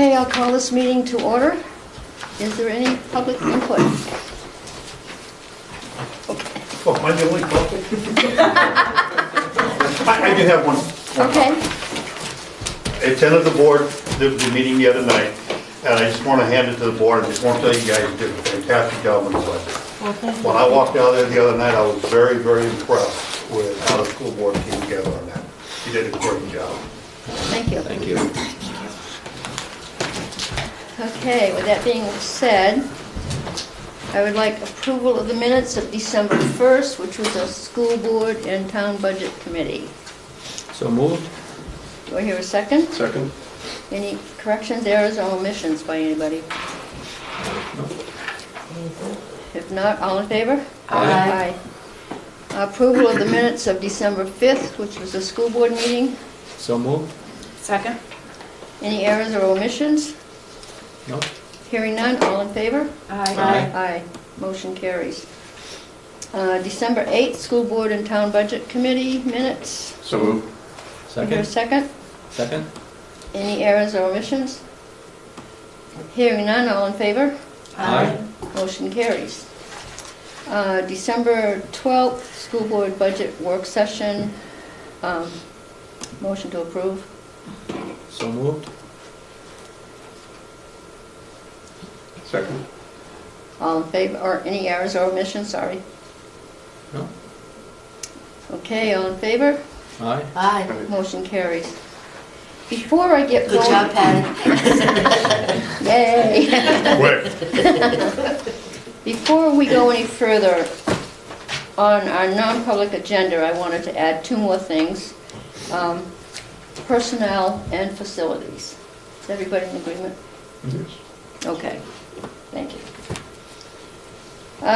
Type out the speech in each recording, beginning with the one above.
Okay, I'll call this meeting to order. Is there any public input? Oh, am I the only public? I do have one. Okay, I attended the board, the meeting the other night, and I just want to hand it to the board, I just want to tell you guys you did a fantastic job on the budget. When I walked down there the other night, I was very, very impressed with how the school board came together on that. You did a great job. thank you. Thank you. Okay, with that being said, I would like approval of the minutes of December 1st, which was a school board and town budget committee. So moved? Do I hear a second? Second. Any corrections, errors, or omissions by anybody? No. If not, all in favor? Aye. Aye. Approval of the minutes of December 5th, which was a school board meeting. So moved? Second? Any errors or omissions? No. Hearing none, all in favor? Aye. Aye. Motion carries. December 8th, school board and town budget committee minutes. So moved. Do I hear a Second? second? Second? Any errors or omissions? Hearing none, all in favor? Aye. Motion carries. December 12th, school board budget work session. Motion to approve. So moved? Second? All in favor, or any errors or omissions, sorry. No. Okay, all in favor? Aye. Aye. Motion carries. Before I get Good going... job, Patty. Yay! Quick. Before we go any further, on our non-public agenda, I wanted to add two more things. Personnel and facilities. Is everybody in agreement? Yes. Okay, thank you.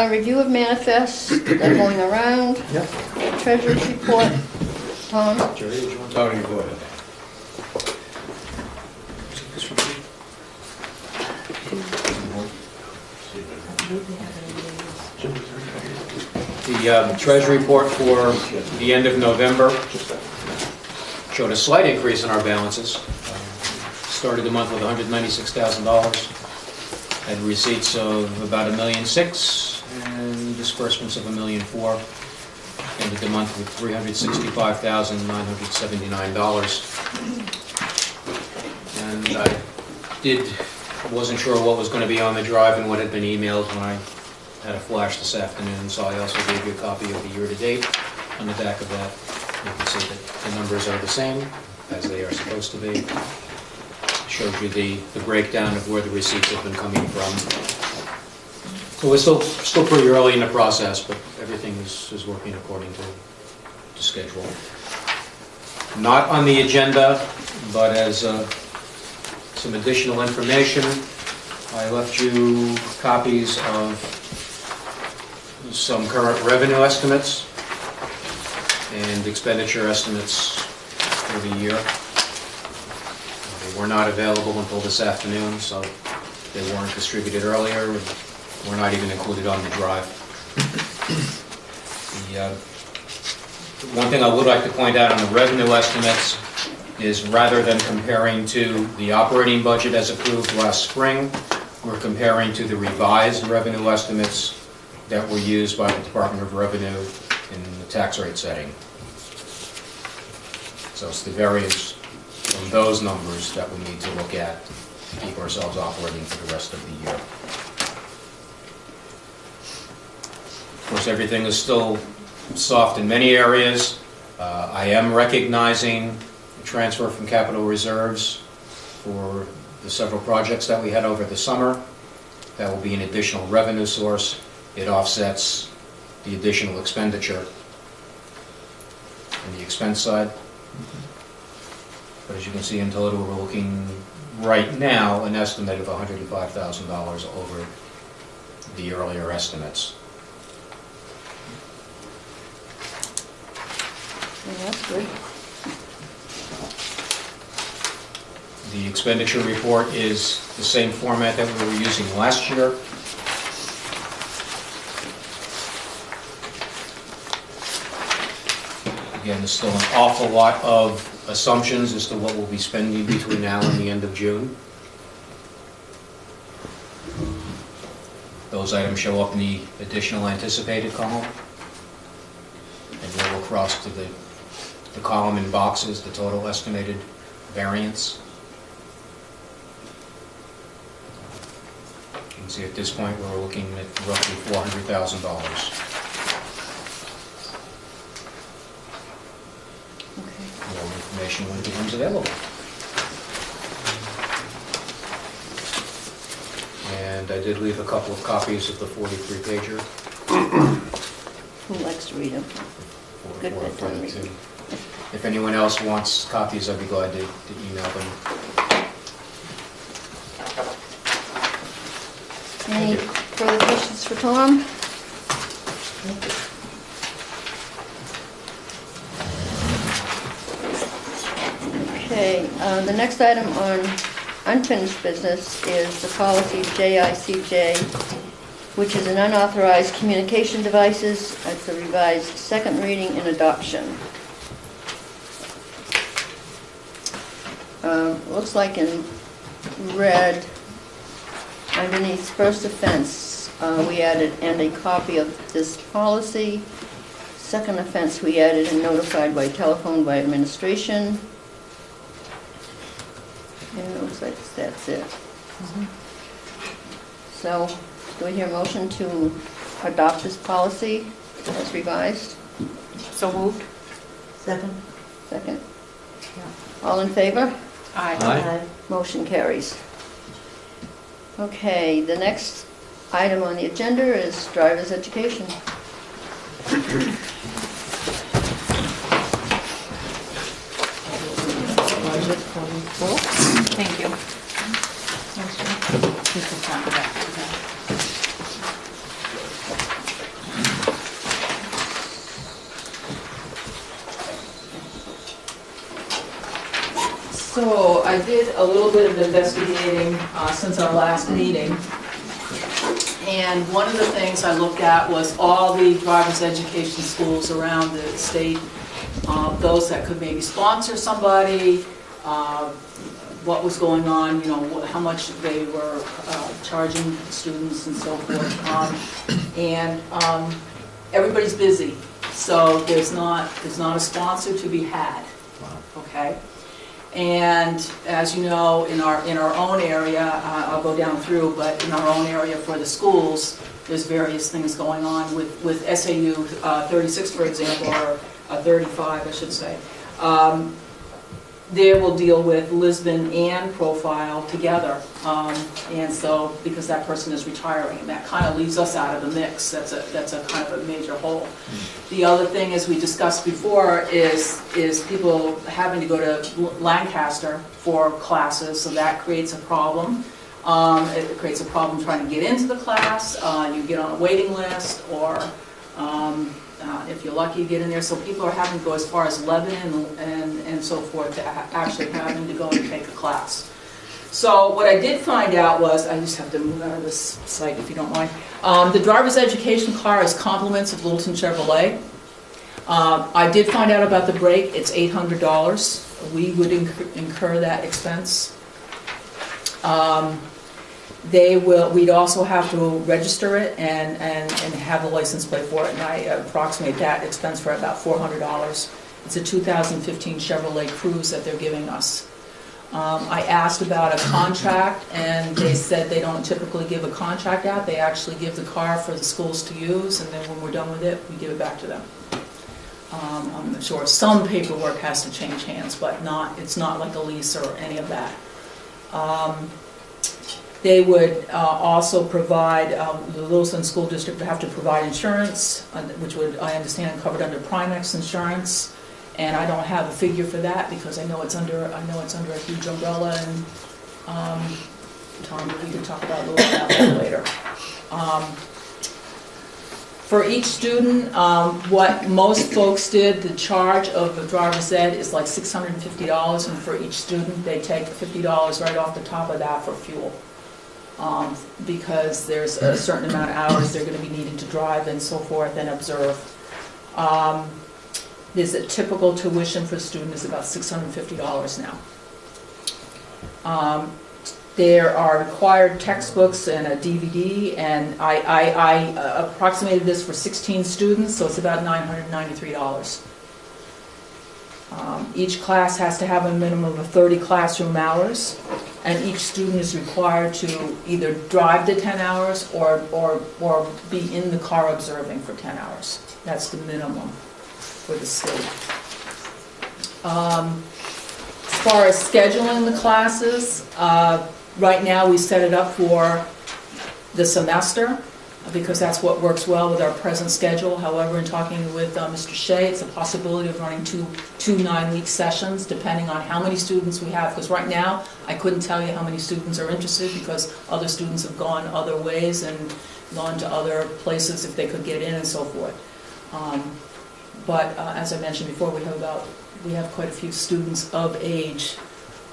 Review of manifests, they're going around. Yep. Treasurer's report. Tom? Jerry, did you want to? Oh, you go ahead. The treasury report for the end of November showed a slight increase in our balances. Started the month with $196,000, had receipts of about $1.6 million and disbursements of $1.4 million. Ended the month with $365,979. And I wasn't sure what was going to be on the drive and what had been emailed when I had a flash this afternoon, so I also gave you a copy of the year-to-date. On the back of that, you can see that the numbers are the same as they are supposed to be. Shows you the breakdown of where the receipts have been coming from. So we're still pretty early in the process, but everything is working according to schedule. Not on the agenda, but as some additional information, I left you copies of some current revenue estimates and expenditure estimates for the year. They were not available until this afternoon, so they weren't distributed earlier, and were not even included on the drive. One thing I would like to point out on the revenue estimates is rather than comparing to the operating budget as approved last spring, we're comparing to the revised revenue estimates that were used by the Department of Revenue in the tax rate setting. So it's the variance from those numbers that we need to look at to keep ourselves operating for the rest of the year. Of course, everything is still soft in many areas. I am recognizing the transfer from capital reserves for the several projects that we had over the summer. That will be an additional revenue source. It offsets the additional expenditure on the expense side. But as you can see in total, we're looking right now an estimate of $105,000 over the earlier estimates. Yeah, that's good. The expenditure report is the same format that we were using last year. Again, there's still an awful lot of assumptions as to what we'll be spending between now and the end of June. Those items show up in the additional anticipated column. And then we'll cross to the column in boxes, the total estimated variance. You can see at this point, we're looking at roughly $400,000. Okay. More information when it becomes available. And I did leave a couple of copies of the 43-pager. Who likes to read them? Good bedtime reading. If anyone else wants copies, I'd be glad to email them. Any further questions for Tom? Okay, the next item on unfinished business is the policy JICJ, which is an unauthorized communication devices. It's a revised second reading and adoption. Looks like in red, underneath first offense, we added and a copy of this policy. Second offense, we added and notified by telephone by administration. And it looks like that's it. So, do we hear a motion to adopt this policy as revised? So moved? Second? Second? All in favor? Aye. Motion carries. Okay, the next item on the agenda is driver's education. Thank you. So I did a little bit of investigating since our last meeting. And one of the things I looked at was all the driver's education schools around the state, those that could maybe sponsor somebody, what was going on, you know, how much they were charging students and so forth. Everybody's busy, so there's not a sponsor to be had, okay? And as you know, in our own area, I'll go down through, but in our own area for the schools, there's various things going on with SAU 36, for example, or 35, I should say. They will deal with Lisbon and Profile together, and so because that person is retiring, and that kind of leaves us out of the mix. That's a kind of a major hole. The other thing, as we discussed before, is people having to go to Lancaster for classes, so that creates a problem. It creates a problem trying to get into the class. You get on a waiting list, or if you're lucky, you get in there. So people are having to go as far as Lebanon and so forth to actually having to go and take a class. So what I did find out was, I just have to move out of this site if you don't mind. The driver's education car is compliments of Littleton Chevrolet. I did find out about the brake. It's $800. We would incur that expense. We'd also have to register it and have the license plate for it, and I approximate that expense for about $400. It's a 2015 Chevrolet Cruze that they're giving us. I asked about a contract, and they said they don't typically give a contract out. They actually give the car for the schools to use, and then when we're done with it, we give it back to them. I'm sure some paperwork has to change hands, but it's not like a lease or any of that. They would also provide, the Littleton School District would have to provide insurance, which would, I understand, covered under Primex insurance. And I don't have a figure for that because I know it's under a huge umbrella, and Tom, we can talk about a little bit about that later. For each student, what most folks did, the charge of a driver's ed is like $650, and for each student, they take $50 right off the top of that for fuel. Because there's a certain amount of hours they're going to be needing to drive and so forth and observe. There's a typical tuition for a student is about $650 now. There are required textbooks and a DVD, and I approximated this for 16 students, so it's about $993. Each class has to have a minimum of 30 classroom hours, and each student is required to either drive the 10 hours or be in the car observing for 10 hours. That's the minimum for the state. As far as scheduling the classes, right now we set it up for the semester, because that's what works well with our present schedule. However, in talking with Mr. Shea, it's a possibility of running two 9-week sessions, depending on how many students we have. Because right now, I couldn't tell you how many students are interested, because other students have gone other ways and gone to other places if they could get in and so forth. But as I mentioned before, we have quite a few students of age,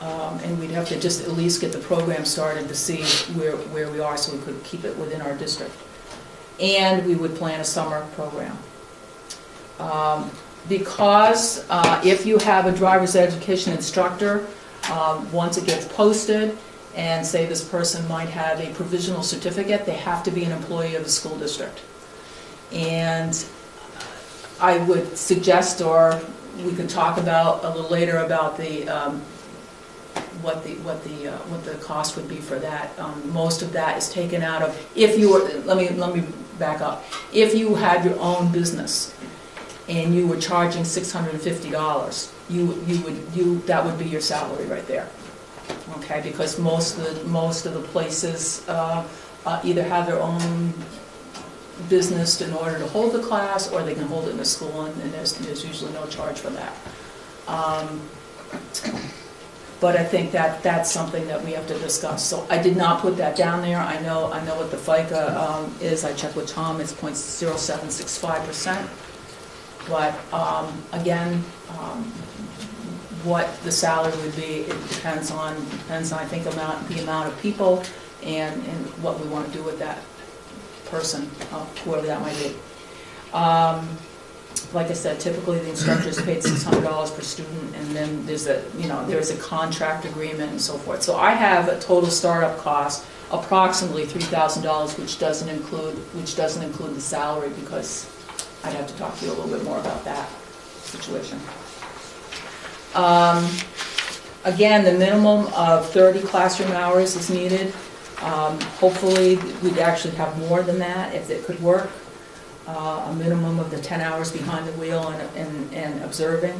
and we'd have to just at least get the program started to see where we are, so we could keep it within our district. And we would plan a summer program. Because if you have a driver's education instructor, once it gets posted, and say this person might have a provisional certificate, they have to be an employee of the school district. And I would suggest, or we could talk about a little later about what the cost would be for that. Most of that is taken out of, if you were, let me back up. If you had your own business and you were charging $650, that would be your salary right there. Okay, because most of the places either have their own business in order to hold the class, or they can hold it in the school, and there's usually no charge for that. But I think that's something that we have to discuss. So I did not put that down there. I know what the FICA is. I checked with Tom. It's 0.0765%. But again, what the salary would be, it depends on I think the amount of people and what we want to do with that person, whoever that might be. Like I said, typically the instructor is paid $600 per student, and then there's a contract agreement and so forth. So I have a total startup cost approximately $3,000, which doesn't include the salary, because I'd have to talk to you a little bit more about that situation. Again, the minimum of 30 classroom hours is needed. Hopefully, we'd actually have more than that if it could work. A minimum of the 10 hours behind the wheel and observing.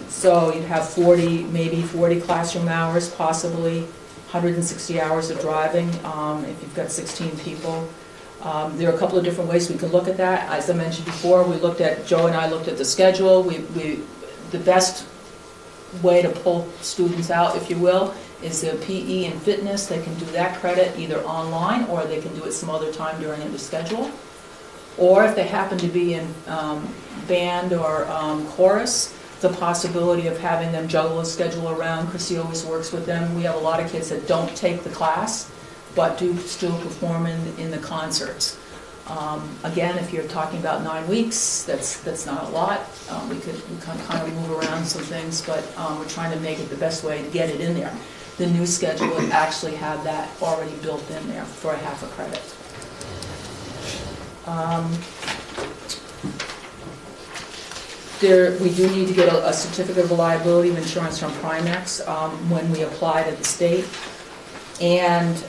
So you'd have maybe 40 classroom hours, possibly 160 hours of driving if you've got 16 people. There are a couple of different ways we can look at that. As I mentioned before, Joe and I looked at the schedule. The best way to pull students out, if you will, is the PE and fitness. They can do that credit either online, or they can do it some other time during the schedule. Or if they happen to be in band or chorus, the possibility of having them juggle a schedule around. Chrissy always works with them. We have a lot of kids that don't take the class, but do still perform in the concerts. Again, if you're talking about 9 weeks, that's not a lot. We can kind of move around some things, but we're trying to make it the best way to get it in there. The new schedule would actually have that already built in there for a half a credit. We do need to get a certificate of reliability of insurance from Primex when we apply to the state. And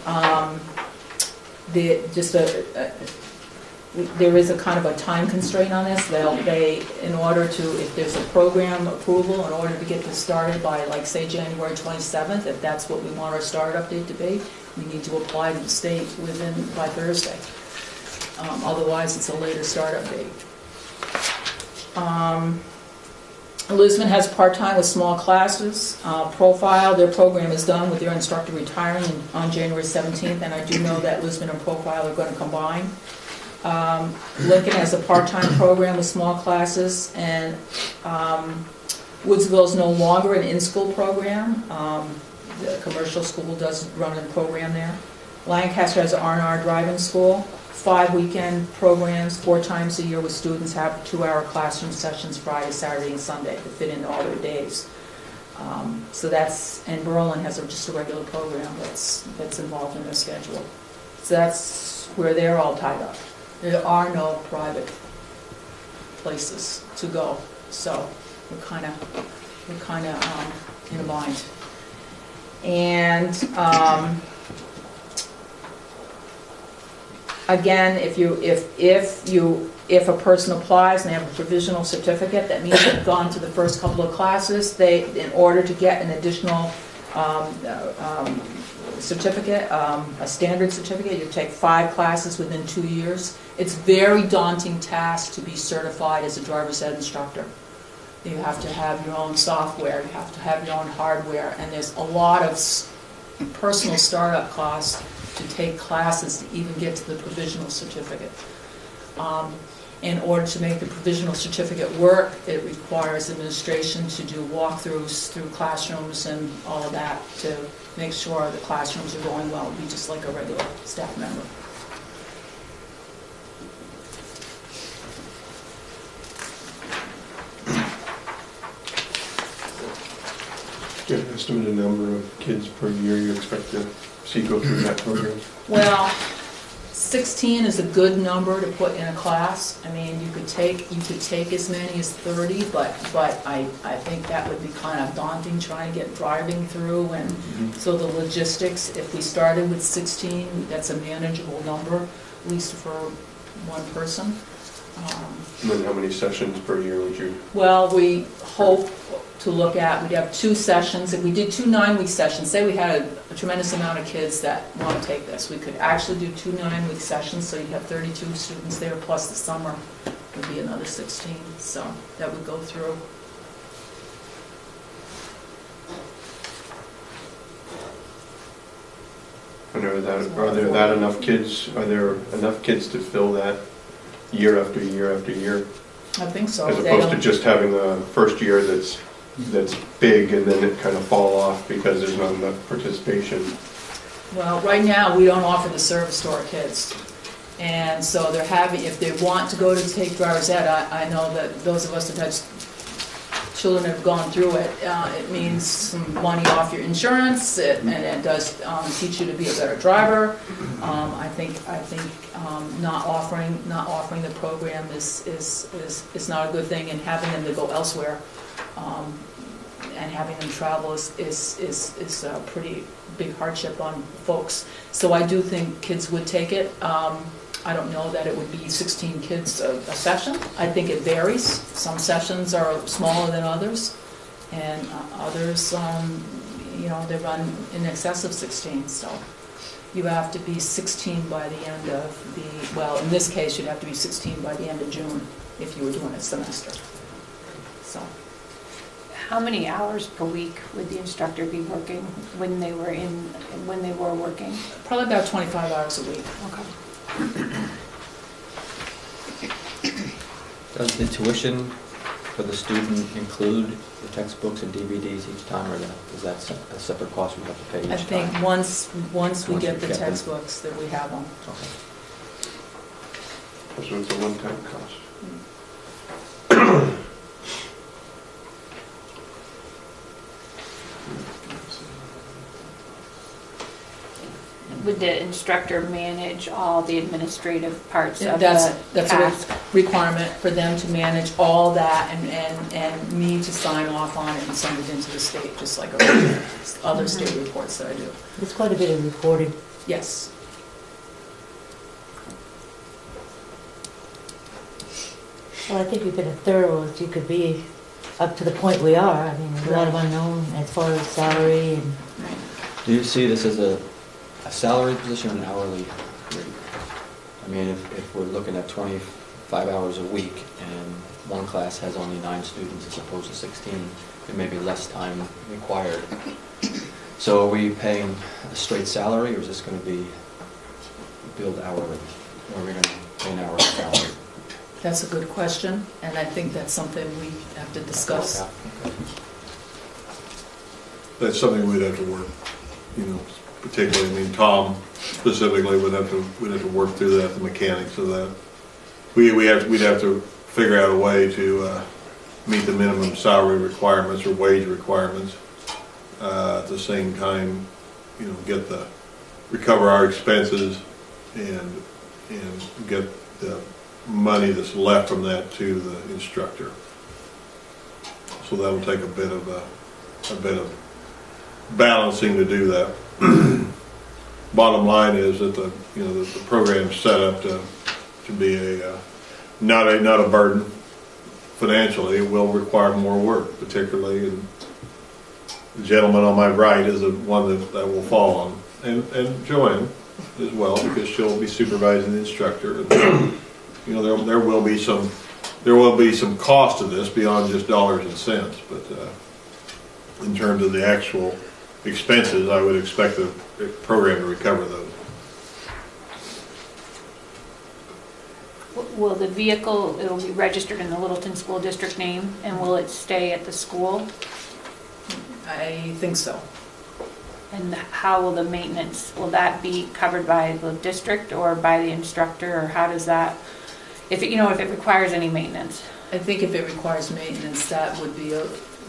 there is a kind of a time constraint on this. If there's a program approval, in order to get this started by, like, say, January 27th, if that's what we want our startup date to be, we need to apply to the state by Thursday. Otherwise, it's a later startup date. Lisbon has part-time with small classes. Profile, their program is done with their instructor retiring on January 17th, and I do know that Lisbon and Profile are going to combine. Lincoln has a part-time program with small classes, and Woodsville is no longer an in-school program. The commercial school does run a program there. Lancaster has an R&R driving school, 5 weekend programs, 4 times a year, with students have 2-hour classroom sessions Friday, Saturday, and Sunday to fit into all their days. So that's, and Berlin has just a regular program that's involved in their schedule. So that's where they're all tied up. There are no private places to go, so we're kind of in a bind. And again, if a person applies and they have a provisional certificate, that means they've gone to the first couple of classes. In order to get an additional certificate, a standard certificate, you take 5 classes within 2 years. It's a very daunting task to be certified as a driver's ed instructor. You have to have your own software, you have to have your own hardware, and there's a lot of personal startup costs to take classes to even get to the provisional certificate. In order to make the provisional certificate work, it requires administration to do walkthroughs through classrooms and all of that to make sure the classrooms are going well. It'd be just like a regular staff member. Do you have an estimated number of kids per year you expect to see go through that program? Well, 16 is a good number to put in a class. I mean, you could take as many as 30, but I think that would be kind of daunting trying to get driving through, and so the logistics, if we started with 16, that's a manageable number, at least for one person. And then how many sessions per year would you? Well, we hope to look at, we'd have 2 sessions. If we did 2 9-week sessions, say we had a tremendous amount of kids that want to take this, we could actually do 2 9-week sessions, so you'd have 32 students there, plus the summer would be another 16, so that would go through. And are there enough kids to fill that year after year after year? I think so. As opposed to just having a first year that's big and then it kind of fall off because there's not enough participation? Well, right now, we don't offer the service to our kids. And so they're having, if they want to go to take driver's ed, I know that those of us that have children that have gone through it, it means some money off your insurance, and it does teach you to be a better driver. I think not offering the program is not a good thing, and having them to go elsewhere and having them travel is a pretty big hardship on folks. So I do think kids would take it. I don't know that it would be 16 kids a session. I think it varies. Some sessions are smaller than others, and others, they run in excess of 16. So you have to be 16 by the end of in this case, you'd have to be 16 by the end of June if you were doing a semester. So. How many hours per week would the instructor be working when they were working? Probably about 25 hours a week. Okay. Does the tuition for the student include the textbooks and DVDs each time, or is that a separate cost we have to pay each time? I think once we get the get them. textbooks that we have them. Okay. So it's a one-time cost. Would the instructor manage all the administrative parts of That's the task? a requirement for them to manage all that and me to sign off on it and send it into the state, just like other state reports that I do. It's quite a bit of reporting. Yes. Well, I think we've been as thorough as you could be up to the point we are. I mean, there's a lot of unknown as far as salary and... Do you see this as a salary position or an hourly rate? I mean, if we're looking at 25 hours a week and one class has only 9 students as opposed to 16, there may be less time required. So are we paying a straight salary, or is this going to be billed hourly? Or are we going to pay an hourly salary? That's a good question, and I think that's something we have to discuss. Okay. That's something we'd have to work, particularly, Tom specifically we'd have to work through that, the mechanics of that. We'd have to figure out a way to meet the minimum salary requirements or wage requirements. at the same time, recover our expenses and get the money that's left from that to the instructor. So that'll take a bit of balancing to do that. Bottom line is that the program's set up to be not a burden financially. It will require more work, particularly, and the gentleman on my right is the one that will fall on, and Joanne as well, because she'll be supervising the instructor. And, there will be some cost to this beyond just dollars and cents, but in terms of the actual expenses, I would expect the program to recover those. Will the vehicle, it'll be registered in the Littleton School District name, and will it stay at the school? I think so. And how will the maintenance, will that be covered by the district or by the instructor, or how does that, if it requires any maintenance? I think if it requires maintenance, that would be a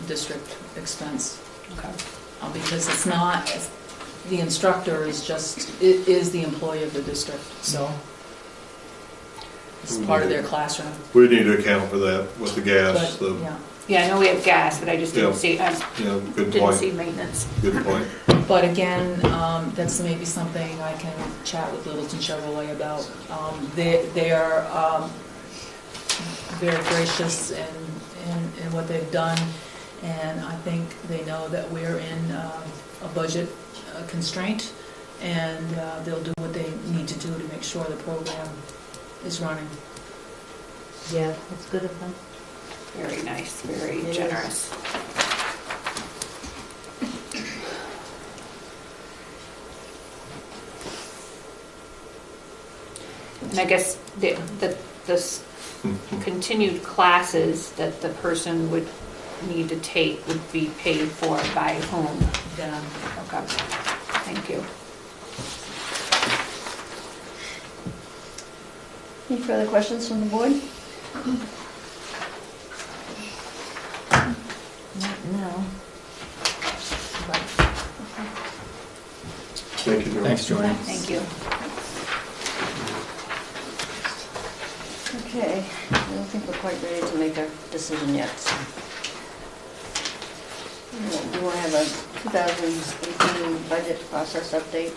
district expense. Okay. Because it's not, the instructor is the employee of the district, so it's part of their classroom. We need to account for that with the gas. But, yeah. Yeah, I know we have gas, but I just didn't see, Good didn't point. see maintenance. Good point. But again, that's maybe something I can chat with Littleton Chevrolet about. They are very gracious in what they've done, and I think they know that we're in a budget constraint, and they'll do what they need to do to make sure the program is running. Yeah, that's good of them. Very nice, very It generous. And I guess the continued classes that the person would need to take would be paid for by whom? Yeah. Okay, thank you. Any further questions from the board? No. Thank you, Joanne. Thanks, Joanne. Thank you. Okay, I don't think we're quite ready to make a decision yet. Do you want to have a 2018 budget process update?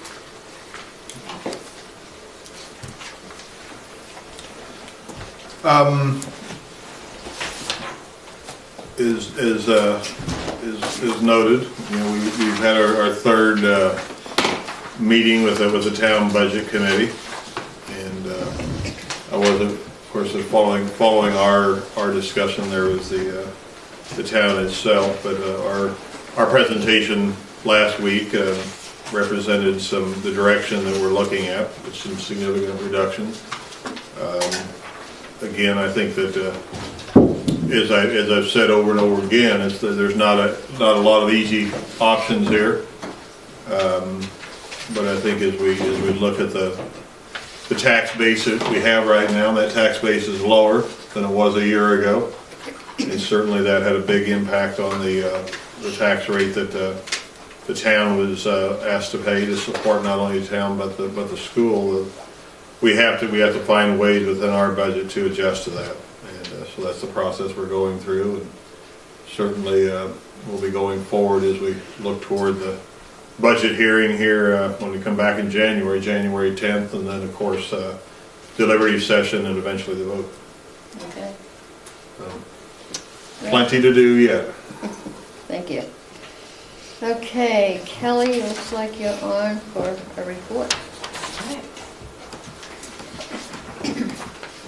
Is noted, we've had our third meeting with the town budget committee, and I wasn't, of course, following our discussion. There was the town itself, but our presentation last week represented the direction that we're looking at, with some significant reductions. Again, I think that as I've said over and over again, there's not a lot of easy options here. But I think as we look at the tax base that we have right now, that tax base is lower than it was a year ago. And certainly that had a big impact on the tax rate that the town was asked to pay to support not only the town but the school. We have to find ways within our budget to adjust to that. So that's the process we're going through, and certainly we'll be going forward as we look toward the budget hearing here when we come back in January 10th, and then of course deliberative session and eventually the vote. Okay. Plenty to do yet. Thank you. Okay, Kelly, looks like you're on for a report.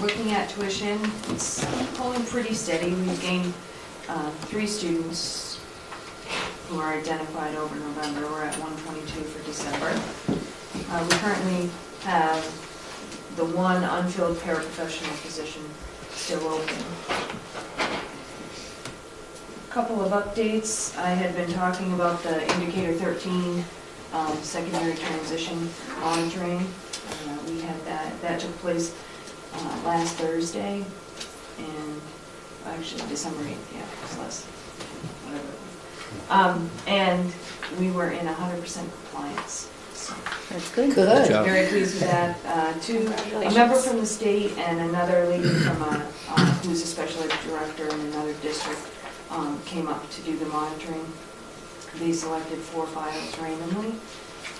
Looking at tuition, it's holding pretty steady. We've gained 3 students who are identified over November. We're at 122 for December. We currently have the one unfilled paraprofessional position still open. A couple of updates. I had been talking about the Indicator 13 secondary transition monitoring. We had that took place last Thursday, and actually December 8th, yeah, it was less, whatever. And we were in 100% compliance, so. That's good. Good. job. Very pleased with that. A member from the state and another lady from who's a special ed director in another district came up to do the monitoring. They selected 4 files randomly,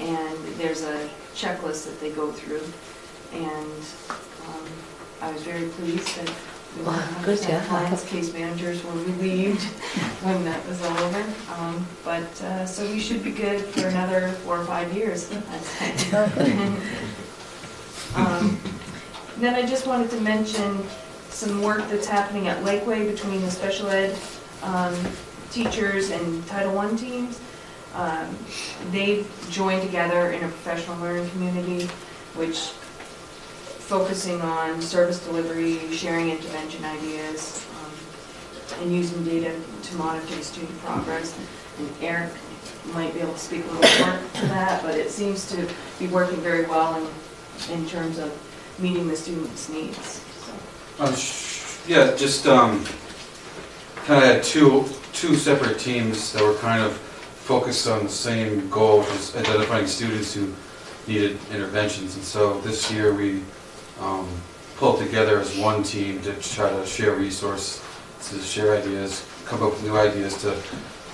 and there's a checklist that they go through. And I was very pleased that we were Wow, good 100% job. compliance. Case managers were relieved when that was all over. So we should be good for another 4 or 5 years, I'd say. Then I just wanted to mention some work that's happening at Lakeway between the special ed teachers and Title I teams. They've joined together in a professional learning community, which focusing on service delivery, sharing intervention ideas, and using data to monitor student progress. And Eric might be able to speak a little more to that, but it seems to be working very well in terms of meeting the students' needs. Yeah, just kind of had two separate teams that were kind of focused on the same goal, which is identifying students who needed interventions. And so this year we pulled together as one team to try to share resources, to share ideas, come up with new ideas to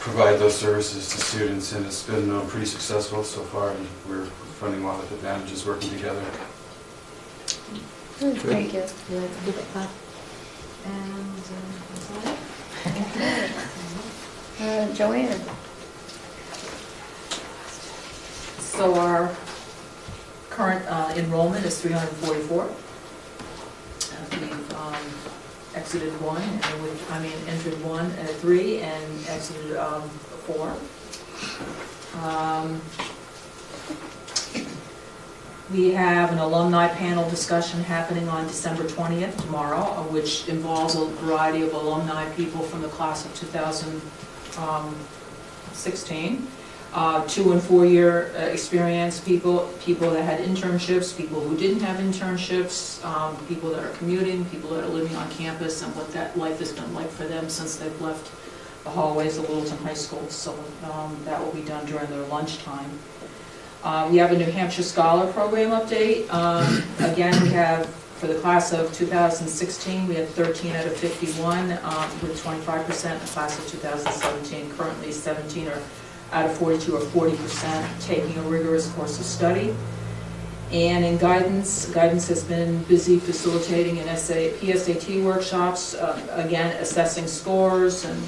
provide those services to students, and it's been pretty successful so far, and we're finding a lot of advantages working together. Good, thank you. You like to give it back? And that's all. Joanne? So our current enrollment is 344. We've exited one, and entered one at 3 and exited 4. We have an alumni panel discussion happening on December 20th, tomorrow, which involves a variety of alumni people from the class of 2016. 2- and 4-year experience people that had internships, people who didn't have internships, people that are commuting, people that are living on campus, and what that life has been like for them since they've left the hallways of Littleton High School. So that will be done during their lunchtime. We have a New Hampshire Scholar Program update. Again, we have, for the class of 2016, we had 13 out of 51 with 25%. The class of 2017, currently 17 out of 42 or 40% taking a rigorous course of study. And in guidance has been busy facilitating an PSAT workshops, again, assessing scores and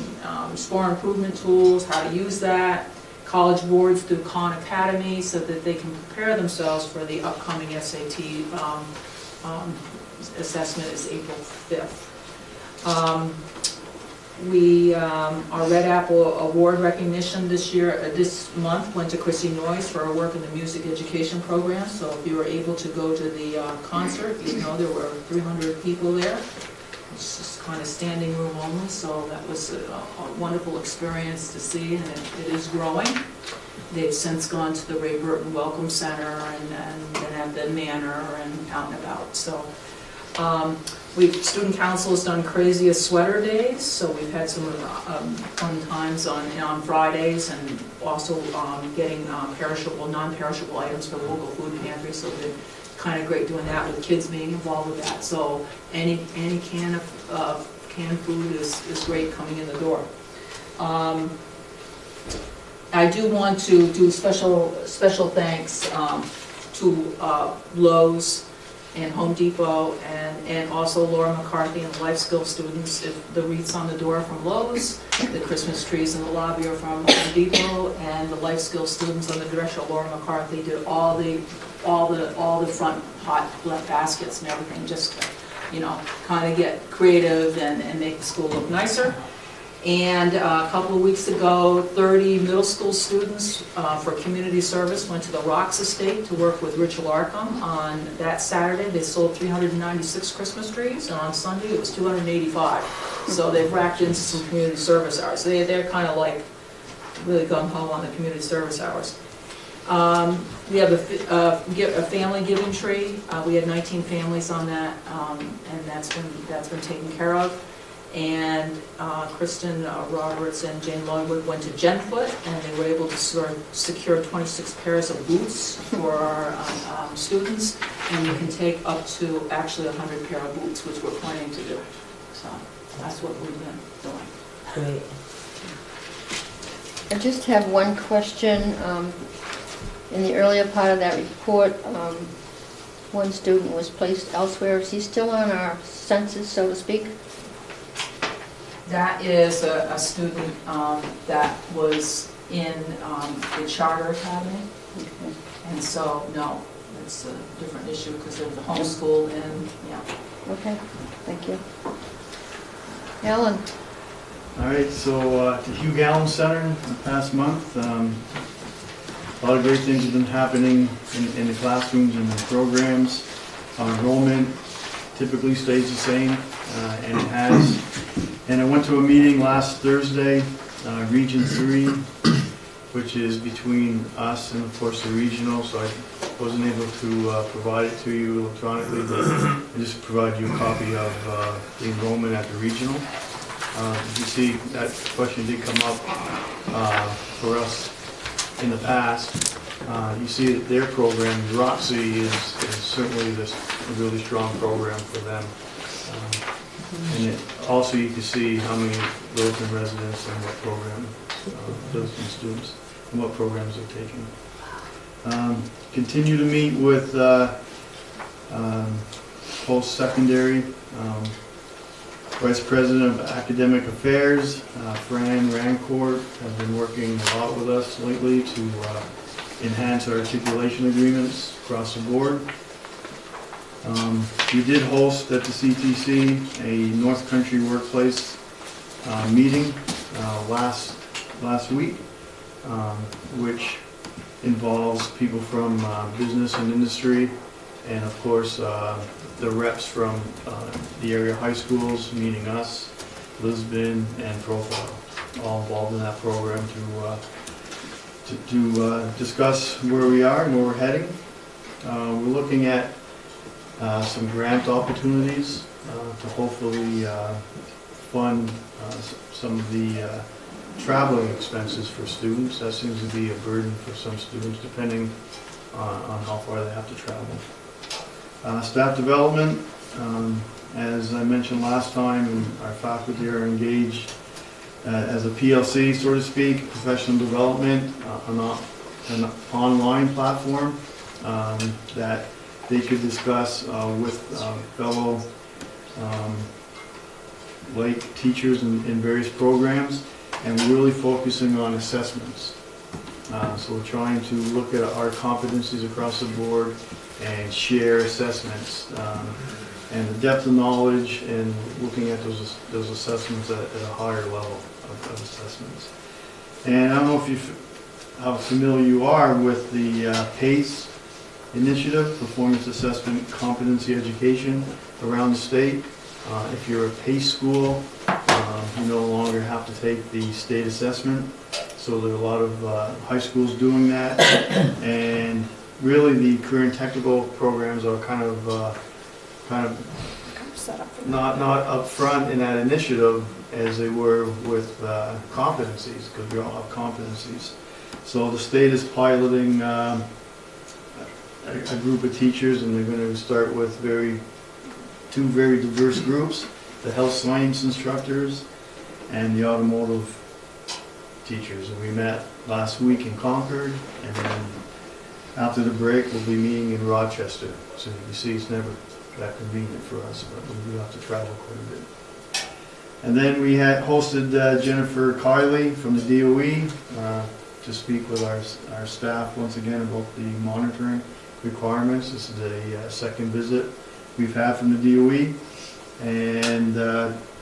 score improvement tools, how to use that. College boards through Khan Academy so that they can prepare themselves for the upcoming SAT assessment is April 5th. Our Red Apple Award recognition this month went to Chrissy Noyes for her work in the music education program. So if you were able to go to the concert, you know there were 300 people there. It's just kind of standing room only, so that was a wonderful experience to see, and it is growing. They've since gone to the Ray Burton Welcome Center and at the Manor and out and about. So Student Council has done craziest sweater days, so we've had some fun times on Fridays, and also getting perishable, non-perishable items for the local food pantry, so we've been kind of great doing that with kids being involved with that. So any can of canned food is great coming in the door. I do want to do special thanks to Lowe's and Home Depot and also Laura McCarthy and the life skills students. The wreaths on the door from Lowe's, the Christmas trees in the lobby are from Home Depot, and the life skills students under the direction of Laura McCarthy did all the front hot baskets and everything, just to, kind of get creative and make the school look nicer. And a couple of weeks ago, 30 middle school students for community service went to the Rocks Estate to work with Rich Larkham. On that Saturday, they sold 396 Christmas trees, and on Sunday it was 285. So they've racked into some community service hours. They're kind of like really gung-ho on the community service hours. We have a family giving tree. We had 19 families on that, and that's been taken care of. And Kristen Roberts and Jane Longwood went to Genfoot, and they were able to secure 26 pairs of boots for our students, and you can take up to actually 100 pair of boots, which we're planning to do. So that's what we've been doing. Great. I just have one question. In the earlier part of that report, one student was placed elsewhere. Is he still on our census, so to speak? That is a student that was in the charter academy, Okay. and so, no, it's a different issue because of the homeschool and, yeah. Okay, thank you. Alan? All right, so at the Hugh Gallen Center the past month, a lot of great things have been happening in the classrooms and the programs. Our enrollment typically stays the same, and it has. And I went to a meeting last Thursday, Region 3, which is between us and of course the regional, so I wasn't able to provide it to you electronically, but I just provided you a copy of the enrollment at the regional. You see, that question did come up for us in the past. You see that their program, Roxy, is certainly a really strong program for them. And also you can see how many Littleton residents and what program, Littleton students, and what programs they're taking. Continue to meet with post-secondary. Vice President of Academic Affairs, Fran Rancourt, has been working a lot with us lately to enhance our articulation agreements across the board. We did host at the CTC a North Country Workplace meeting last week, which involves people from business and industry, and of course the reps from the area high schools meeting us, Lisbon and Profile, all involved in that program to discuss where we are and where we're heading. We're looking at some grant opportunities to hopefully fund some of the traveling expenses for students. That seems to be a burden for some students, depending on how far they have to travel. Staff development, as I mentioned last time, our faculty are engaged as a PLC, so to speak, professional development, an online platform that they could discuss with fellow Lake teachers in various programs, and we're really focusing on assessments. So we're trying to look at our competencies across the board and share assessments and the depth of knowledge, and looking at those assessments at a higher level of assessments. And I don't know how familiar you are with the PACE initiative, Performance Assessment Competency Education, around the state. If you're a PACE school, you no longer have to take the state assessment. So there are a lot of high schools doing that, and really the career and technical programs are kind of not up front in that initiative as they were with competencies, because we all have competencies. So the state is piloting a group of teachers, and they're going to start with two very diverse groups: the health science instructors and the automotive teachers. And we met last week in Concord, and then after the break we'll be meeting in Rochester. So you can see it's never that convenient for us, but we do have to travel quite a bit. And then we had hosted Jennifer Kiley from the DOE to speak with our staff once again about the monitoring requirements. This is a second visit we've had from the DOE. And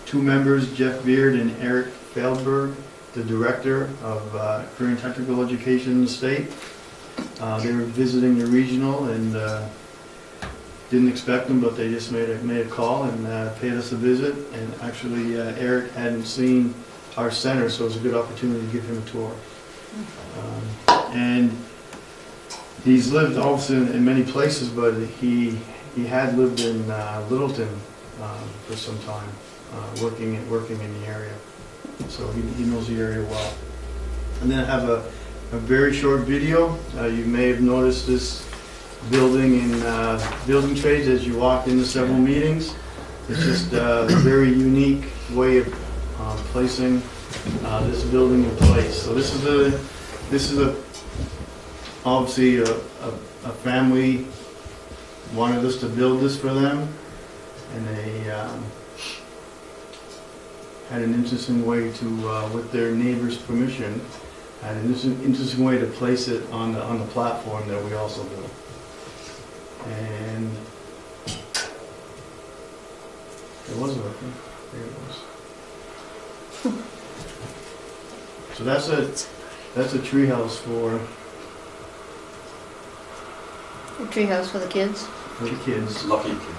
two members, Jeff Beard and Eric Feldberg, the director of career and technical education in the state. They were visiting the regional and didn't expect them, but they just made a call and paid us a visit. And actually, Eric hadn't seen our center, so it was a good opportunity to give him a tour. And he's lived also in many places, but he had lived in Littleton for some time working in the area. So he knows the area well. And then I have a very short video. You may have noticed this building in building trades as you walk into several meetings. It's just a very unique way of placing this building in place. So this is obviously a family wanted us to build this for them, and they had an interesting way to, with their neighbor's permission, had an interesting way to place it on the platform that we also built. And it was working. There it was. So that's a treehouse for A treehouse for the kids? the kids. Lucky kid.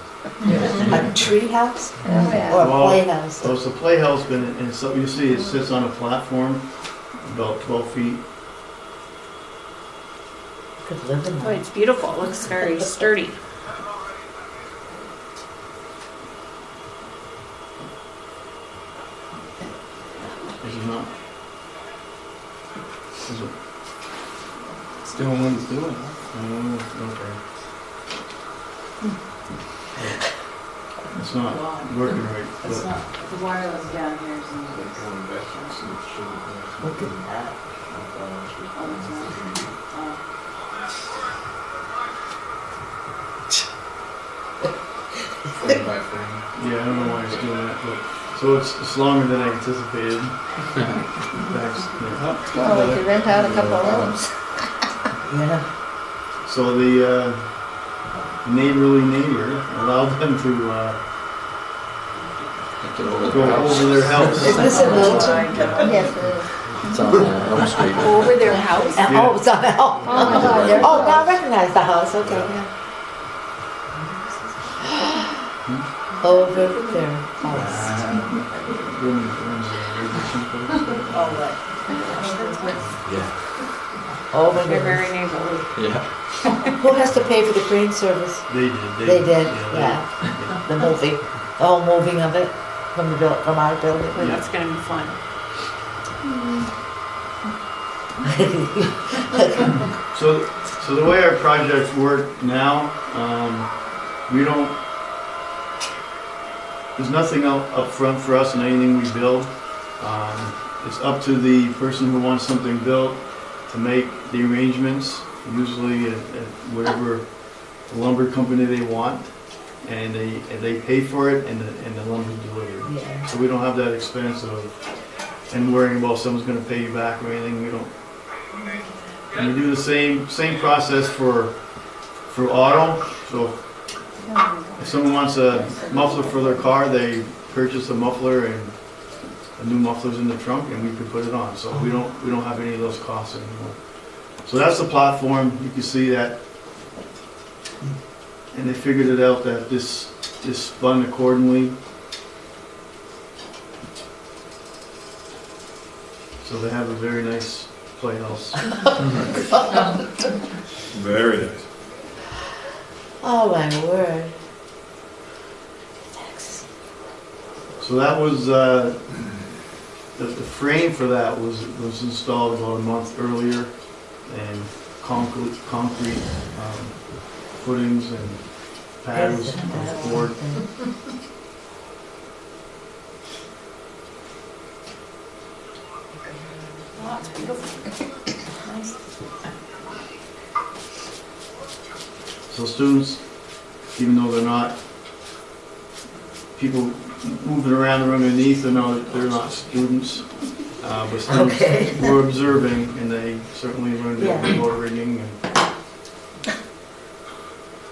A tree house Oh, yeah. or a Well, playhouse? So it's a playhouse, but and so you see it sits on a platform about 12 feet. Could live in Oh, that. it's beautiful, it looks very sturdy. This is not. This is a, It's doing what it's doing. okay. It's not working right, It's but not, the wireless down here is in the. Look at that. yeah, I don't know why it's doing that, but, so it's longer than I anticipated. Thanks. Well, we could rent out a couple of rooms. Yeah. So the neighborly neighbor allowed them to go over their house. Is this in Littleton? Yes, it is. It's on Elm Street. Over their house? Yeah. Oh, it's on Elm. Oh, no, there's Oh, no now I house. recognize the house, okay, yeah. Over their house. Over They're their, very neighborly. Yeah. who has to pay for the crane service? They did. They did, they- yeah. The moving, the whole moving of it from from our building. Well, that's gonna be fun. So the way our projects work now, we don't, there's nothing up front for us in anything we build. It's up to the person who wants something built to make the arrangements, usually at whatever lumber company they want, and they pay for it and the lumber's delivered. Yeah. So we don't have that expense of, and worrying about someone's gonna pay you back or anything, we don't. And we do the same process for auto, so if someone wants a muffler for their car, they purchase a muffler and a new muffler's in the trunk and we can put it on, so we don't have any of those costs anymore. So that's the platform, you can see that. And they figured it out that this spun accordingly. So they have a very nice playhouse. Very nice. Oh, my word. So that was, the frame for that was installed about a month earlier, and concrete footings and paddles on the board. Oh, it's beautiful. Nice. So students, even though they're not, people moving around the room underneath, they're not students. But students Okay. were observing, and they certainly learned Yeah. the motor rigging.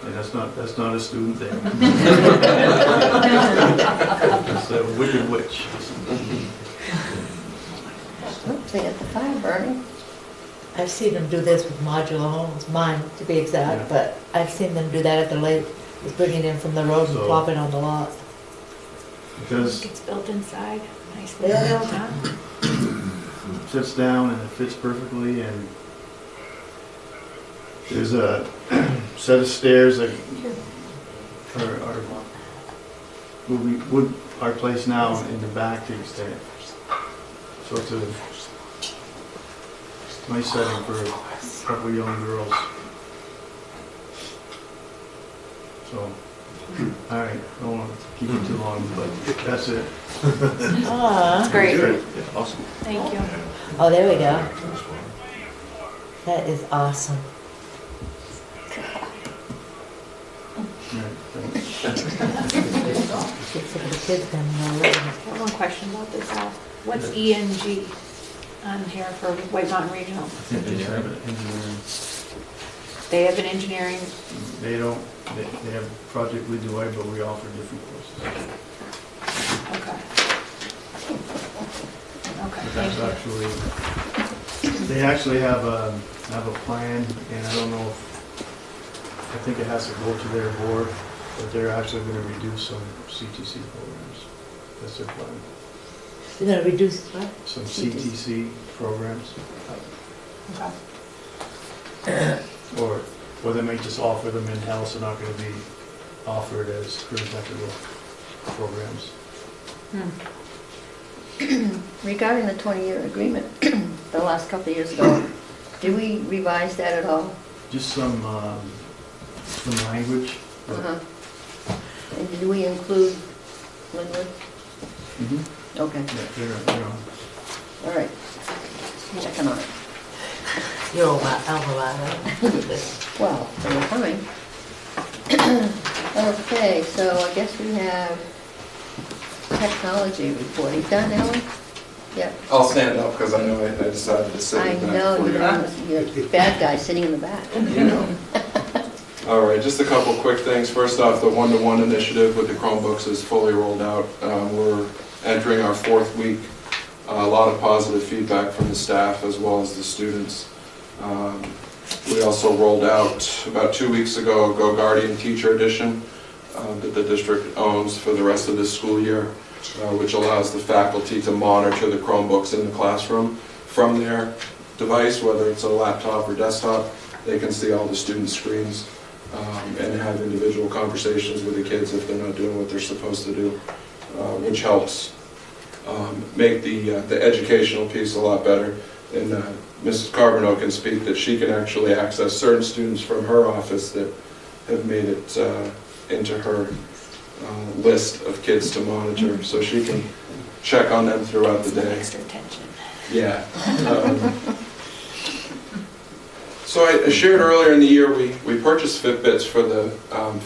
And that's not a student there. It's a wicked witch. Oops, they got the fire burning. I've seen them do this with modular homes, mine to be exact, but I've seen them do that at the lake, just bring it in from the road and So- plop it on the lot. Because It's built inside, nice. Yeah. it sits down and it fits perfectly, and there's a set of stairs that are would our place now in the back to extend. So it's a nice setting for a couple of young girls. So, all right, I don't want to keep it too long, but that's it. Ah, Great, Awesome. thank you. oh, there we go. That is awesome. All right, thanks. Get some of the kids coming over. I have one question about this. What's ENG on here for White Mountain Regional? Engineering. They have an engineering, They don't, they have Project Lead the Way, but we offer different courses. okay. Okay, But that's thank actually, they actually have a plan, and I don't know if, I think it has to go to their board, but they're actually gonna reduce some CTC programs. That's their plan. You're gonna reduce what? Some CTC programs, okay. or they may just offer them in-house, they're not gonna be offered as career technical programs. Regarding the 20-year agreement, the last couple of years ago, did we revise that at all? Just some language. Uh-huh. And did we include Linwood? Mhm. Okay, Yeah, they're on. all right. Checking on it. You're all right. Well, they were coming. Okay, so I guess we have technology report. You done, Ellen? Yep. I'll stand up because I know I decided to sit I in the back know, for you. you're the bad guy sitting in the back. You know. All right, just a couple quick things. First off, the one-to-one initiative with the Chromebooks is fully rolled out. We're entering our 4th week. A lot of positive feedback from the staff as well as the students. We also rolled out about 2 weeks ago a Go Guardian Teacher Edition that the district owns for the rest of this school year, which allows the faculty to monitor the Chromebooks in the classroom from their device, whether it's a laptop or desktop. They can see all the student screens and have individual conversations with the kids if they're not doing what they're supposed to do, which helps make the educational piece a lot better. And Mrs. Carbonell can speak that she can actually access certain students from her office that have made it into her list of kids to monitor, so she can check on them throughout the day. Extra attention. Yeah. So I shared earlier in the year we purchased Fitbits for the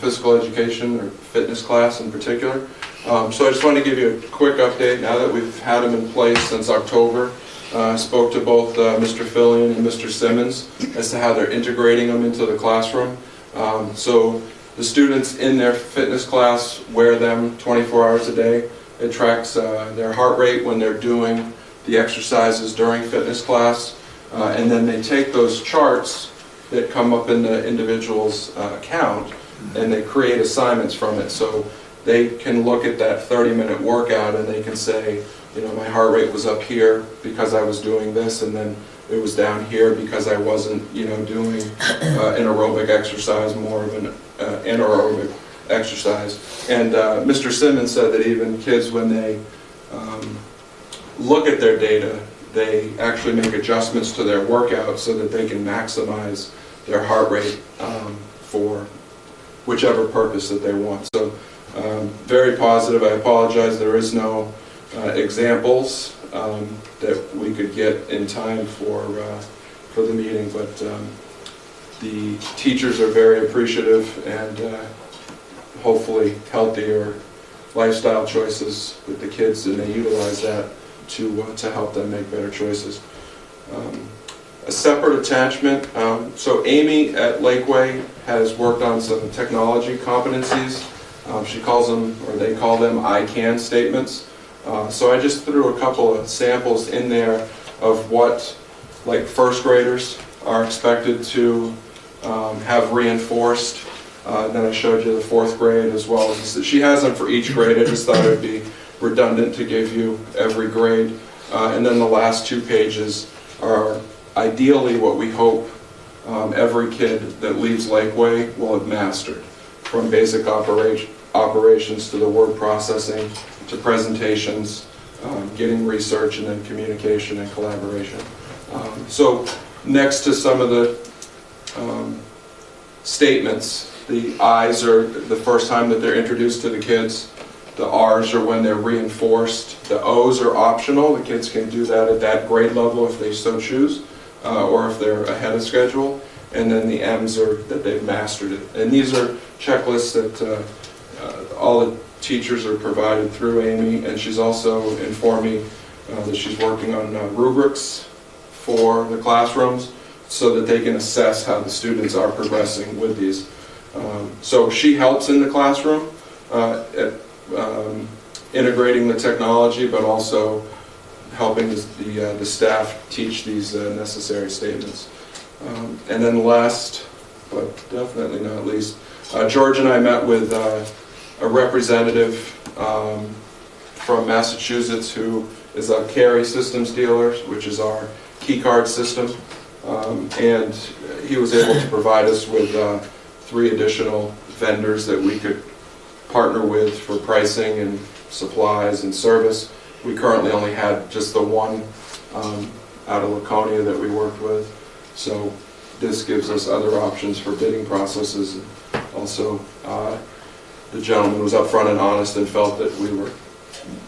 physical education or fitness class in particular. So I just wanted to give you a quick update now that we've had them in place since October. I spoke to both Mr. Fillion and Mr. Simmons as to how they're integrating them into the classroom. So the students in their fitness class wear them 24 hours a day. It tracks their heart rate when they're doing the exercises during fitness class. And then they take those charts that come up in the individual's account and they create assignments from it. So they can look at that 30-minute workout and they can say, you know, my heart rate was up here because I was doing this, and then it was down here because I wasn't, you know, doing an aerobic exercise, more of an anaerobic exercise. And Mr. Simmons said that even kids, when they look at their data, they actually make adjustments to their workout so that they can maximize their heart rate for whichever purpose that they want. So very positive. I apologize, there is no examples that we could get in time for the meeting, but the teachers are very appreciative and hopefully healthier lifestyle choices with the kids, and they utilize that to help them make better choices. A separate attachment, so Amy at Lakeway has worked on some technology competencies. She calls them, or they call them, I can statements. So I just threw a couple of samples in there of what, like, first graders are expected to have reinforced. Then I showed you the 4th grade as well. She has them for each grade. I just thought it would be redundant to give you every grade. And then the last 2 pages are ideally what we hope every kid that leaves Lakeway will have mastered. from basic operations to the word processing, to presentations, getting research, and then communication and collaboration. So next to some of the statements, the I's are the first time that they're introduced to the kids. The R's are when they're reinforced. The O's are optional. The kids can do that at that grade level if they so choose, or if they're ahead of schedule. And then the M's are that they've mastered it. And these are checklists that all the teachers are provided through Amy, and she's also informed me that she's working on rubrics for the classrooms so that they can assess how the students are progressing with these. So she helps in the classroom at integrating the technology, but also helping the staff teach these necessary statements. And then last, but definitely not least, George and I met with a representative from Massachusetts who is a Carry Systems dealer, which is our key card system. And he was able to provide us with 3 additional vendors that we could partner with for pricing and supplies and service. We currently only had just the one out of Laconia that we worked with. So this gives us other options for bidding processes. And also, the gentleman was upfront and honest and felt that we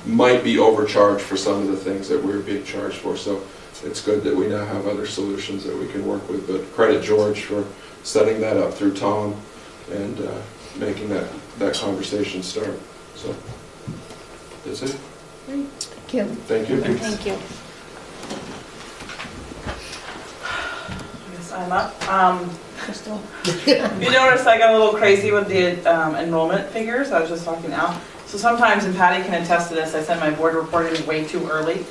might be overcharged for some of the things that we were being charged for. So it's good that we now have other solutions that we can work with. But credit George for setting that up through Tom and making that conversation start. So that's it. Thank you. Thank you. Thank you. I guess I'm up. Crystal. You notice I got a little crazy with the enrollment figures. I was just talking now. So sometimes, and Patty can attest to this, I send my board report in way too early.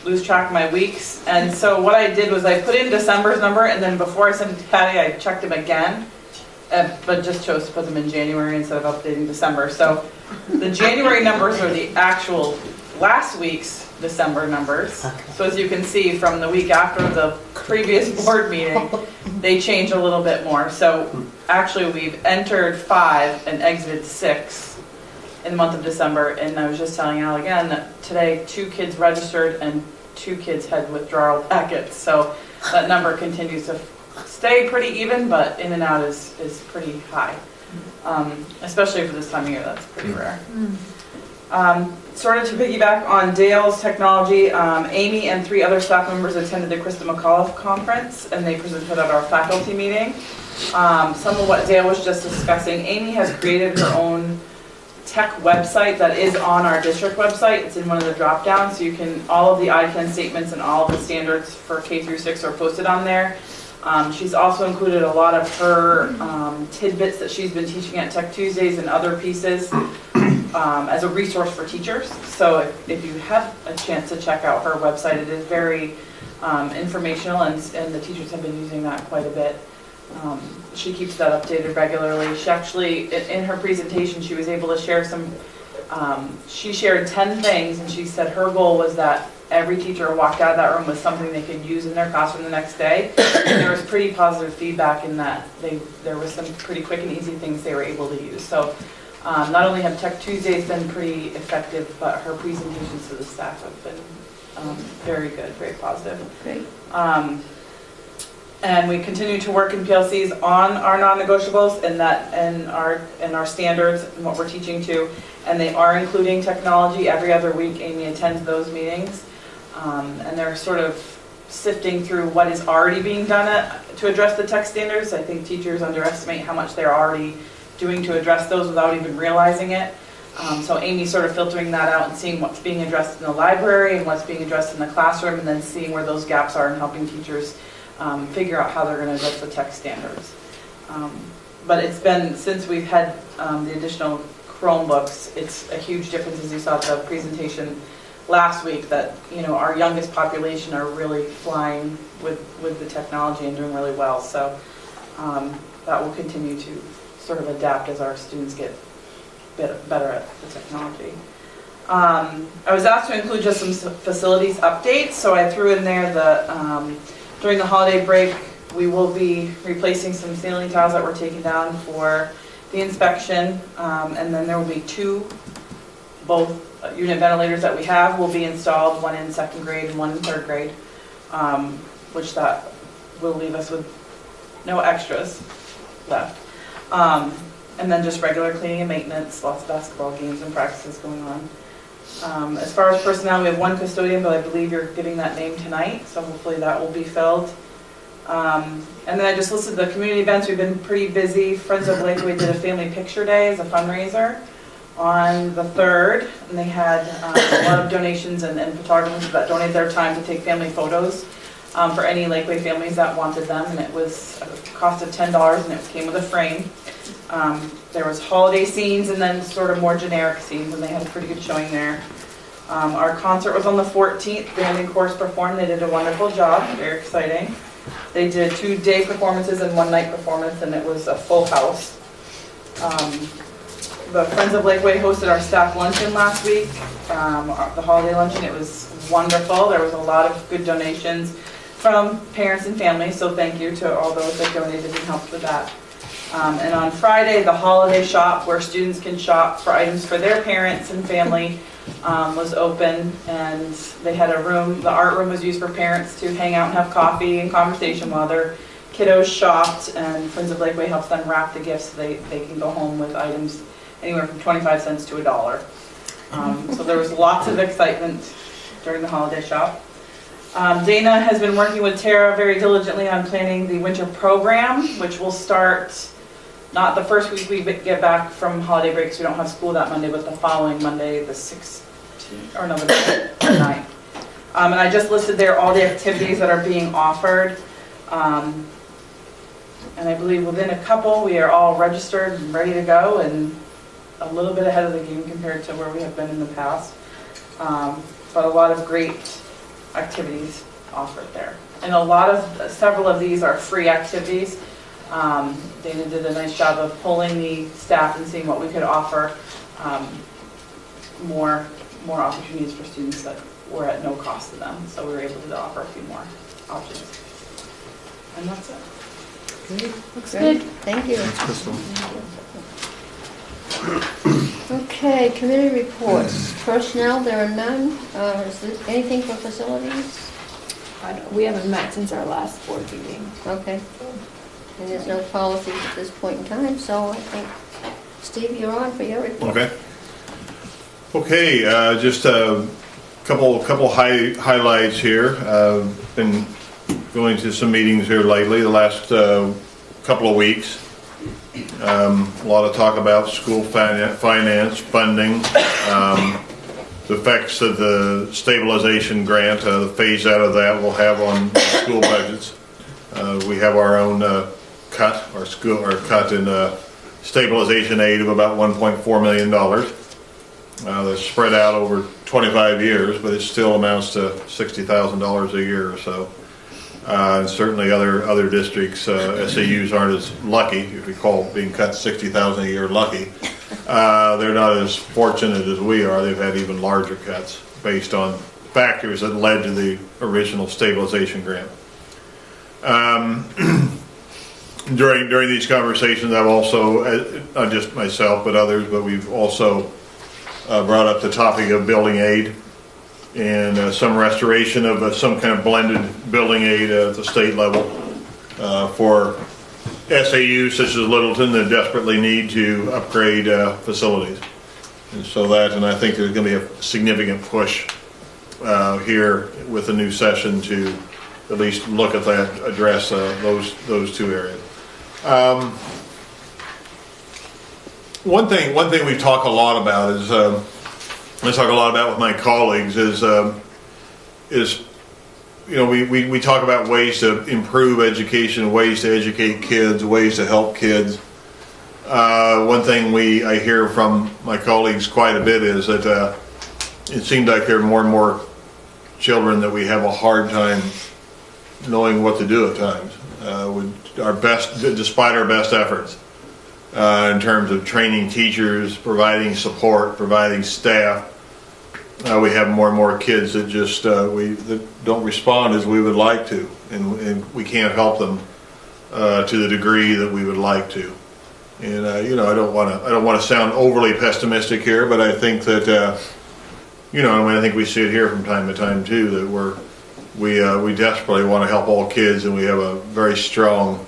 Lose track of my weeks. And so what I did was I put in December's number, and then before I sent it to Patty, I checked them again, but just chose to put them in January instead of updating December. So the January numbers are the actual last week's December numbers. Okay. So as you can see from the week after the previous board meeting, they change a little bit more. So actually we've entered 5 and exited 6 in the month of December. And I was just telling Al again that today 2 kids registered and 2 kids had withdrawal packets. So that number continues to stay pretty even, but in and out is pretty high. Especially for this time of year, that's pretty rare. Sort of to piggyback on Dale's technology, Amy and 3 other staff members attended the Krista McAuliffe conference, and they presented at our faculty meeting. Some of what Dale was just discussing, Amy has created her own tech website that is on our district website. It's in one of the drop downs, so you can, all of the ICANN statements and all of the standards for K through 6 are posted on there. She's also included a lot of her tidbits that she's been teaching at Tech Tuesdays and other pieces as a resource for teachers. So if you have a chance to check out her website, it is very informational, and the teachers have been using that quite a bit. She keeps that updated regularly. She actually, in her presentation, she was able to share some, she shared 10 things, and she said her goal was that every teacher walked out of that room with something they could use in their classroom the next day. And there was pretty positive feedback in that there was some pretty quick and easy things they were able to use. So not only have Tech Tuesdays been pretty effective, but her presentations to the staff have been very good, very positive. Great. And we continue to work in PLCs on our non-negotiables and our standards and what we're teaching to. And they are including technology. Every other week, Amy attends those meetings. And they're sort of sifting through what is already being done to address the tech standards. I think teachers underestimate how much they're already doing to address those without even realizing it. So Amy's sort of filtering that out and seeing what's being addressed in the library and what's being addressed in the classroom, and then seeing where those gaps are and helping teachers figure out how they're going to address the tech standards. But it's been, since we've had the additional Chromebooks, it's a huge difference, as you saw at the presentation last week, that our youngest population are really flying with the technology and doing really well. So that will continue to sort of adapt as our students get better at the technology. I was asked to include just some facilities updates, so I threw in there the during the holiday break, We will be replacing some ceiling tiles that were taken down for the inspection, and then there will be both unit ventilators that we have will be installed, one in second grade and one in third grade, which that will leave us with no extras left. And then just regular cleaning and maintenance, lots of basketball games and practices going on. As far as personnel, we have one custodian, but I believe you're getting that name tonight, so hopefully that will be filled. And then I just listed the community events. We've been pretty busy. Friends of Lakeway did a family picture day as a fundraiser on the 3rd, and they had a lot of donations and photographers that donated their time to take family photos for any Lakeway families that wanted them, and it was a cost of $10, and it came with a frame. There was holiday scenes and then sort of more generic scenes, and they had a pretty good showing there. Our concert was on the 14th. Band and chorus performed. They did a wonderful job. Very exciting. They did 2 day performances and 1 night performance, and it was a full house. The Friends of Lakeway hosted our staff luncheon last week, the holiday luncheon. It was wonderful. There was a lot of good donations from parents and families, so thank you to all those that donated and helped with that. And on Friday, the holiday shop where students can shop for items for their parents and family was open, and they had a room. The art room was used for parents to hang out and have coffee and conversation while their kiddos shopped, and Friends of Lakeway helps them wrap the gifts so they can go home with items anywhere from 25 cents to $1. So there was lots of excitement during the holiday shop. Dana has been working with Tara very diligently on planning the winter program, which will start not the first week we get back from holiday breaks. We don't have school that Monday, but the following Monday, the 16th, or no, the 9th. And I just listed there all the activities that are being offered. And I believe within a couple, we are all registered and ready to go, and a little bit ahead of the game compared to where we have been in the past. But a lot of great activities offered there. And several of these are free activities. Dana did a nice job of pulling the staff and seeing what we could offer, more opportunities for students that were at no cost to them. So we were able to offer a few more options. And that's it. Great. Looks Great. good. Thank you. Thanks, Crystal. Okay, committee reports. Personnel, there are none. Is there anything for facilities? We haven't met since our last board meeting. Okay. And there's no policies at this point in time, so I think, Steve, you're on for your report. Okay, just a couple highlights here. Been going to some meetings here lately, the last couple of weeks. A lot of talk about school finance, funding, the effects of the stabilization grant, the phase out of that will have on school budgets. We have our own cut in stabilization aid of about $1.4 million. That's spread out over 25 years, but it still amounts to $60,000 a year or so. And certainly other districts, SAUs aren't as lucky, if you call being cut $60,000 a year lucky. They're not as fortunate as we are. They've had even larger cuts based on factors that led to the original stabilization grant. During these conversations, I've also, not just myself, but others, but we've also brought up the topic of building aid and some restoration of some kind of blended building aid at the state level for SAUs such as Littleton that desperately need to upgrade facilities. And so and I think there's going to be a significant push here with the new session to at least look at that, address those two areas. One thing we talk a lot about is I talk a lot about with my colleagues is we talk about ways to improve education, ways to educate kids, ways to help kids. One thing I hear from my colleagues quite a bit is that it seems like there are more and more children that we have a hard time knowing what to do at times. Despite our best efforts in terms of training teachers, providing support, providing staff, we have more and more kids that just that don't respond as we would like to, and we can't help them to the degree that we would like to. And you know, I don't want to sound overly pessimistic here, but I think that you know, I mean, I think we see it here from time to time too, that we desperately want to help all kids, and we have a very strong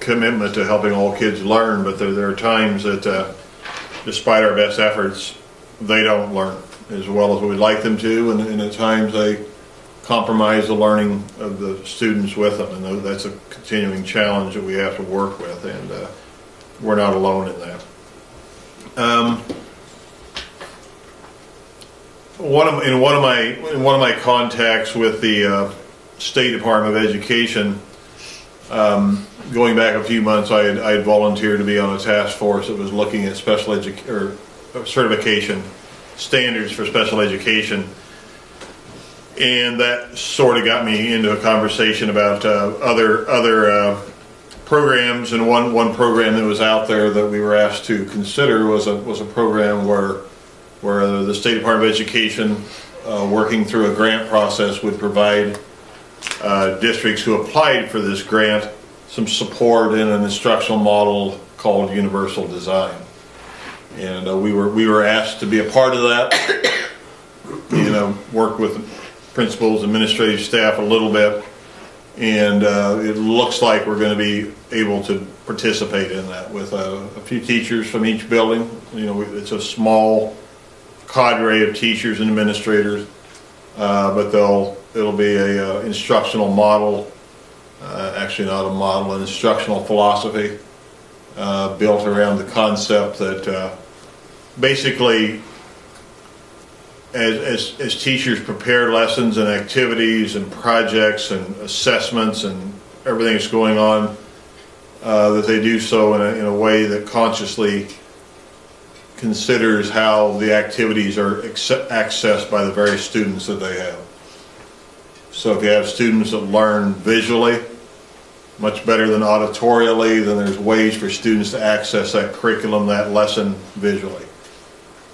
commitment to helping all kids learn. But there are times that, despite our best efforts, they don't learn as well as we'd like them to, and at times they compromise the learning of the students with them, and that's a continuing challenge that we have to work with, and we're not alone in that. In one of my contacts with the State Department of Education, going back a few months, I had volunteered to be on a task force that was looking at certification standards for special education. And that sort of got me into a conversation about other programs. And one program that was out there that we were asked to consider was a program where the State Department of Education, working through a grant process, would provide districts who applied for this grant some support in an instructional model called Universal Design. And we were asked to be a part of that. You know, work with principals, administrative staff a little bit, and it looks like we're going to be able to participate in that with a few teachers from each building. You know, it's a small cadre of teachers and administrators, but it'll be a instructional model, actually not a model, an instructional philosophy built around the concept that basically, as teachers prepare lessons and activities and projects and assessments and everything that's going on, that they do so in a way that consciously considers how the activities are accessed by the various students that they have. So if you have students that learn visually much better than auditorially, then there's ways for students to access that curriculum, that lesson visually.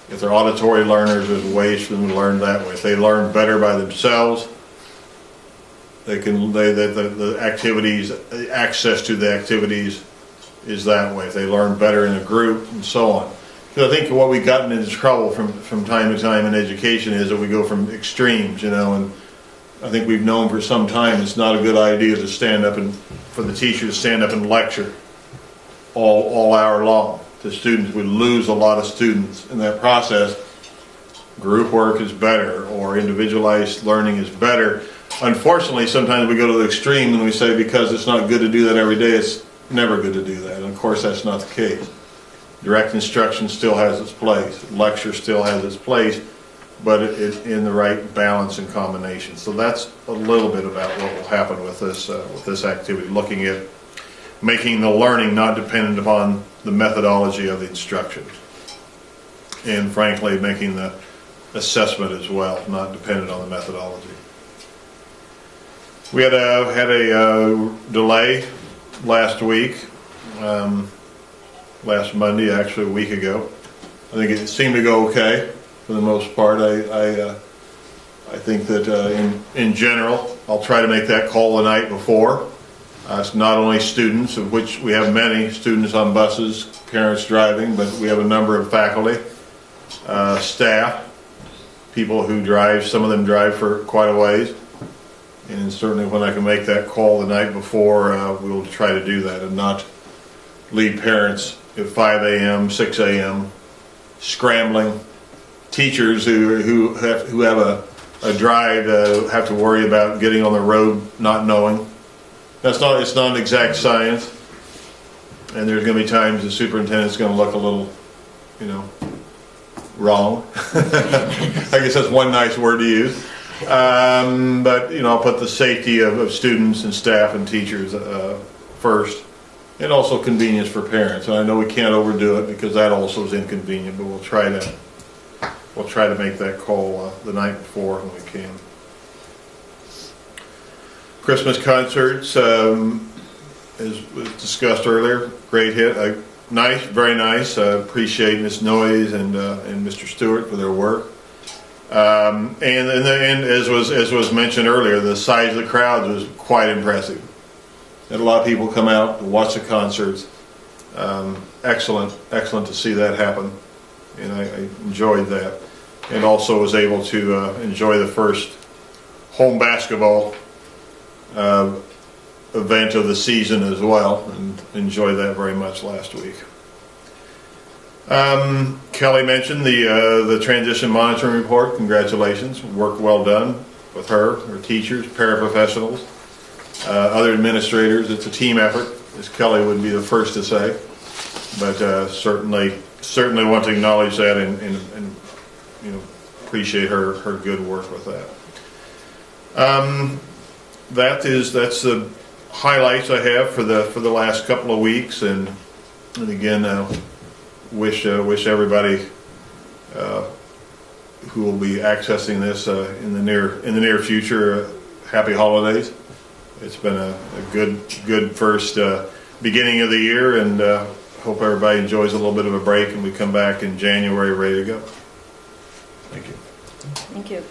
If they're auditory learners, there's ways for them to learn that way. If they learn better by themselves, the activities, access to the activities is that way. If they learn better in a group, and so on. Because I think what we've gotten into trouble from time to time in education is that we go from extremes, you know, and I think we've known for some time it's not a good idea to stand up and for the teacher to stand up and lecture all hour long to students. We lose a lot of students in that process. Group work is better, or individualized learning is better. Unfortunately, sometimes we go to the extreme and we say because it's not good to do that every day, it's never good to do that. And of course, that's not the case. Direct instruction still has its place. Lecture still has its place, but it's in the right balance and combination. So that's a little bit about what will happen with this activity, looking at making the learning not dependent upon the methodology of the instruction, and frankly making the assessment as well not dependent on the methodology. We had a delay last week, last Monday, actually a week ago. I think it seemed to go okay for the most part. I think that in general, I'll try to make that call the night before. It's not only students, of which we have many students on buses, parents driving, but we have a number of faculty, staff, people who drive. Some of them drive for quite a ways. And certainly when I can make that call the night before, we'll try to do that and not leave parents at 5 a.m., 6 a.m., scrambling. Teachers who have a drive have to worry about getting on the road not knowing. It's not an exact science, and there's going to be times the superintendent's going to look a little, you know, wrong. I guess that's one nice word to use. But you know, I'll put the safety of students and staff and teachers first, and also convenience for parents. And I know we can't overdo it because that also is inconvenient, but we'll try to make that call the night before when we can. Christmas concerts, as was discussed earlier, great hit. Nice, very nice. Appreciate Ms. Noyes and Mr. Stewart for their work. And as was mentioned earlier, the size of the crowd was quite impressive. that a lot of people come out and watch the concerts. Excellent to see that happen, and I enjoyed that. And also was able to enjoy the first home basketball event of the season as well, and enjoyed that very much last week. Kelly mentioned the transition monitoring report. Congratulations, work well done with her teachers, paraprofessionals, other administrators. It's a team effort, as Kelly would be the first to say, but certainly want to acknowledge that and appreciate her good work with that. That's the highlights I have for the last couple of weeks, and again, wish everybody who will be accessing this in the near future happy holidays. It's been a good first beginning of the year, and hope everybody enjoys a little bit of a break and we come back in January ready to go. Thank you. Thank you.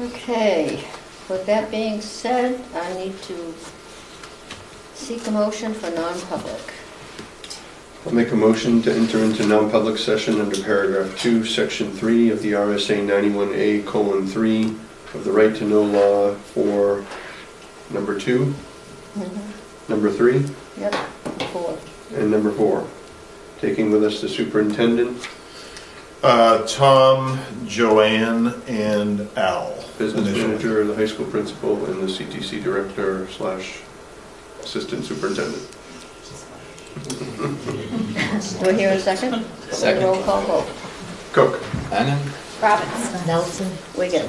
Okay, with that being said, I need to seek a motion for non-public. I'll make a motion to enter into non-public session under paragraph 2, section 3 of the RSA 91A:3 of the right to know law for number 2, number 3, Yep, 4. and number 4. Taking with us the superintendent, Tom, Joanne, and Al. business initially. manager, the high school principal, and the CTC director / assistant superintendent. Do I hear a second? Second. Roll call vote. Cook. Annan? Robbins. Nelson. Wigan.